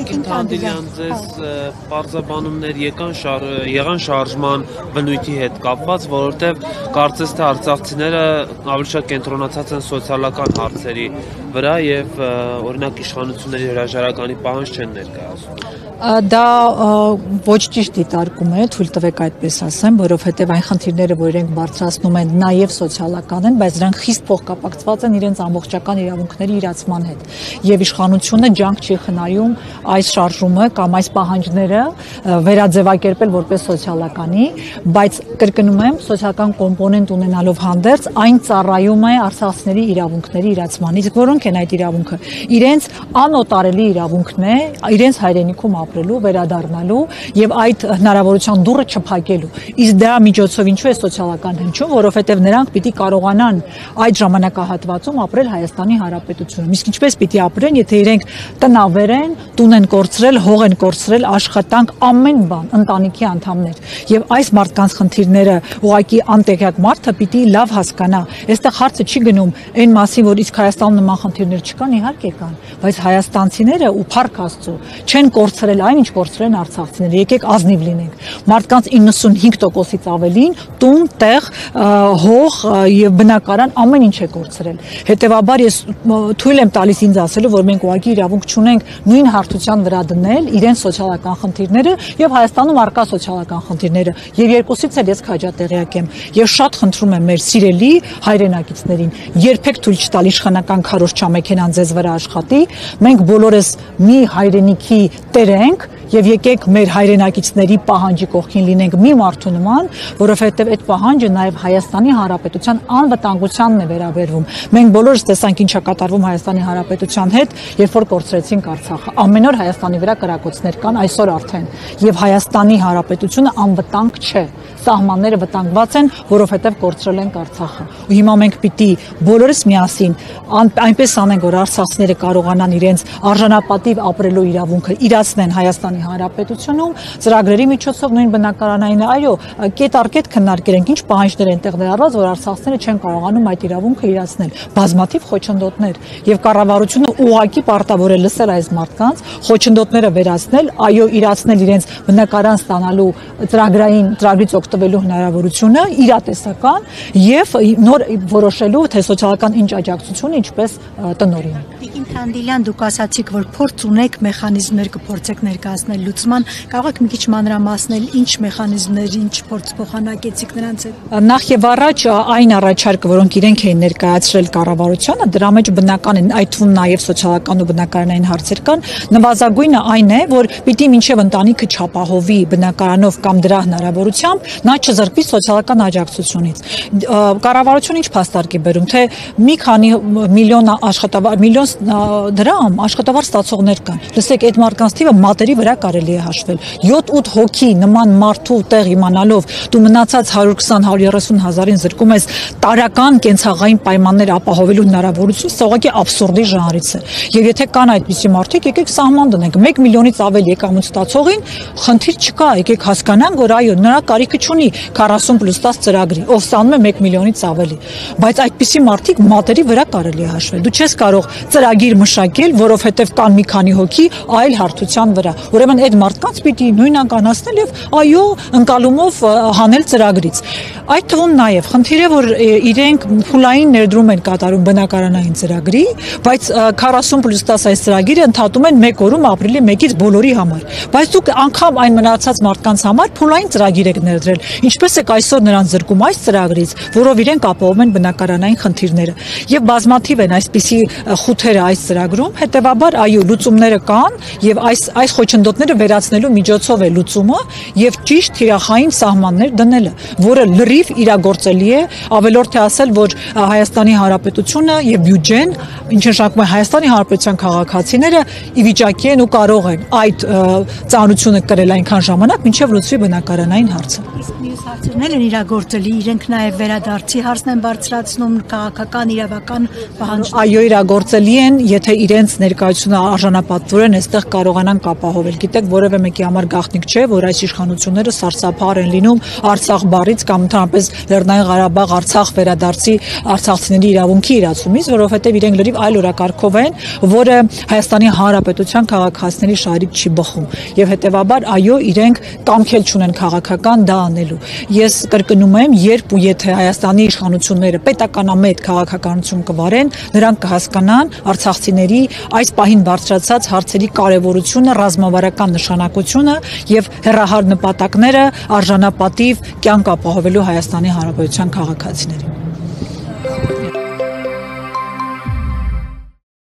Տիկին ձեզ պարզաբանումներ եղան շարժման բնույթի հետ կապված, որովհետև կարծես թե արցախցիները ավելի շատ կենտրոնացած են սոցիալական հարցերի վրա եւ օրինակ իշխանությունների հրաժարականի պահանջ չեն ներկայացնում։ Դա ոչ ճիշտ դիտարկում է, թույլ տվեք այդպես ասեմ, որովհետև այն խնդիրները, որ իրենք բարձրացնում են, նաև սոցիալական են, բայց դրանք խիստ փոխկապակցված են իրենց ամբողջական իրավունքների իրացման հետ։ Եվ իշխանությունը ջանք չի խնայում այս շարժումը կամ այս պահանջները վերաձևակերպել որպես սոցիալականի, բայց կրկնում եմ, սոցիալական կոմպոնենտ ունենալով հանդերձ, այն ծառայում է արցախցիների իրավունքների իրացմանից, որոնք են այդ իրավունքը։ Իրենց անօտարելի իրավունքն է, իրենց հայրենիքում ապրելու, վերադառնալու եւ այդ հնարավորության դուռը չփակելու։ Իսկ դա միջոցով ինչու է սոցիալական հնչում, որովհետեւ նրանք պիտի կարողանան այդ ժամանակահատվածում ապրել Հայաստանի Հանրապետությունում։ Իսկ ինչպես պիտի ապրեն, եթե իրենք տնավեր են, տուն են կորցրել, հող են կորցրել, աշխատանք, ամեն բան, ընտանիքի անդամներ։ Եվ այս մարդկանց խնդիրները ուղղակի անտեղյակ մարդը պիտի լավ հասկանա։ Այստեղ հարցը չի գնում այն մասին, որ իսկ Հայաստանում նման խնդիրներ չկան, իհարկե կան, բայց հայաստանցիները ու փառք Աստծո չեն կորցրել այն, ինչ կորցրել են արցախցիները, եկեք ազնիվ լինենք։ Մարդկանց 95%-ից ավելին տուն, տեղ, հող եւ բնակարան ամեն ինչ է կորցրել։ Հետևաբար ես թույլ եմ տալիս ինձ ասելու, որ մենք ուղղակի իրավունք չունենք նույն հարթության վրա դնել իրենց սոցիալական խնդիրները եւ Հայաստանում առկա սոցիալական խնդիրները։ Եվ երկուսից էլ ես քաջատեղյակ եմ։ Ես շատ խնդրում եմ մեր սիրելի հայրենակիցներին, երբեք թույլ չտալ իշխանական քարոզչամեքենան ձեզ վրա աշխատի։ Մենք բոլորս մի հայրենիքի տեր ենք եւ եկեք մեր հայրենակիցների պահանջի կողքին լինենք մի մարդու նման, որովհետեւ այդ պահանջը նաեւ Հայաստանի Հանրապետության անվտանգությանն է վերաբերվում։ Մենք բոլորս տեսանք ինչա կատարվում Հայաստանի Հանրապետության հետ, երբ որ կորցրեցինք Արցախը։ Ամեն օր Հայաստանի վրա կրակոցներ կան, այսօր արդեն, եւ Հայաստանի Հանրապետությունը անվտանգ չէ։ Սահմանները վտանգված են, որովհետև կորցրել ենք Արցախը։ Ու հիմա մենք պիտի բոլորս միասին այնպես անենք, որ արցախցիները կարողանան իրենց արժանապատիվ ապրելու իրավունքը իրացնեն Հայաստանի Հանրապետությունում, ծրագրերի միջոցով նույն բնակարանային, այո, կետ առ կետ քննարկենք, ինչ պահանջներ են տեղներ առած, որ արցախցիները չեն կարողանում այդ իրավունքը իրացնել։ Բազմաթիվ խոչընդոտներ եւ կառավարությունը ուղղակի պարտավոր է լսել այս մարդկանց, խոչընդոտները վերացնել, այո, իրացնել իրենց բնակարան ստանալու ծրագրից օգտվելու հնարավորությունը իրատեսական եւ նոր որոշելու թե սոցիալական ինչ աջակցություն ինչպես տնօրին։ Տիկին Թանդիլյան, դուք ասացիք, որ փորձ ունեք մեխանիզմներ կփորձեք ներկայացնել լուծման, կարող եք մի քիչ մանրամասնել ինչ մեխանիզմներ, ինչ փորձ փոխանակեցիք նրանց հետ։ Նախ եւ առաջ այն առաջարկը, որոնք իրենք էին ներկայացրել կառավարությանը, դրա մեջ բնական են այդ թվում նաեւ սոցիալական ու բնակարանային հարցեր կան, նվազագույնը այն է, որ պիտի մինչեւ ընտանիքը չապահովի բնակարանով կամ դրա հնարավորությամբ նա չզրկվի սոցիալական աջակցությունից։ Կառավարությունը ինչ փաստարկ է բերում, թե մի քանի միլիոն դրամ աշխատավարձ ստացողներ կան։ Լսեք, այդ մարդկանց թիվը մատերի վրա կարելի է հաշվել։ 7-8 հոգի նման մարդու տեղ իմանալով դու մնացած 120-130 հազարին զրկում ես տարական կենցաղային պայմաններ ապահովելու հնարավորություն, սա ուղղակի աբսուրդի ժանրից է։ Եվ եթե կան այդպիսի մարդիկ, եկեք սահման դնենք 1 միլիոնից ավել եկամուտ ստացողին, խնդիր չկա, եկեք հասկանանք, որ այո, նրա կարիքը չունի 40+10 ծրագրի, ով ստանում է 1 միլիոնից ավելի, բայց այդպիսի մարդիկ մատերի վրա կարելի է հաշվել։ Դու չես կարող ծրագիր մշակել, որովհետև կան մի քանի հոգի այլ հարթության վրա։ Ուրեմն այդ մարդկանց պիտի նույնականացնել եւ այո, ընկալումով հանել ծրագրից։ Այդ թվում նաեւ խնդիրը, որ իրենք փուլային ներդրում են կատարում բնակարանային ծրագրի, բայց 40+10 այս ծրագիրը ընդհատում են 1 օրում ապրիլի 1-ից բոլորի համար։ Բայց դուք անգամ այն մնացած մարդկանց համար փուլային ծրագիր եք ներդրել։ Ինչպես է այսօր նրանց զրկում այս ծրագրից, որով իրենք ապահովում են բնակարանային խնդիրները։ Եվ բազմաթիվ են այսպիսի խութերը այս ծրագրում, հետեւաբար այո, լուծումները կան եւ այս խոչընդոտները վերացնելու միջոցով է լուծումը եւ ճիշտ թիրախային սահմաններ դնելը, որը լրիվ իրագործելի է, ավելորդ է ասել, որ Հայաստանի Հանրապետությունը եւ բյուջեն, ինչ նշանակում է Հայաստանի Հանրապետության քաղաքացիները ի վիճակի են ու կարող են այդ ծանրությունը կրել այնքան ժամանակ, մինչեւ լուծվի բնակարանային հարցը։ Իսկ մյուս հարցերն են իրագործելի, իրենք նաև վերադարձի հարցն են բարձրացնում, քաղաքական, իրավական պահանջներ։ Այո, իրագործելի են, եթե իրենց ներկայությունը արժանապատվորեն այստեղ կարողանան ապահովել։ Գիտեք, որևէ մեկի համար գաղտնիք չէ, որ այս իշխանությունները սարսափահար են լինում Արցախ բառից կամ ընդհանրապես Լեռնային Ղարաբաղ, Արցախ վերադարձի արցախցիների իրավունքի իրացումից, որովհետև իրենք լրիվ այլ օրակարգով են, որը Հայաստանի Հանրապետության քաղաքացիների շահերից չի բխում եւ հետեւաբար այո իրենք կամքել չունեն քաղաքական դա անելու։ Ես կրկնում եմ, երբ ու եթե Հայաստանի իշխանությունները պետականամետ քաղաքականություն կվարեն, նրանք կհասկանան արցախցիների այս պահին բարձրացած հարցերի կարևորությունը, ռազմավարական նշանակությունը եւ հեռահար նպատակները արժանապատիվ կյանք ապահովելու Հայաստանի Հանրապետության քաղաքացիներին։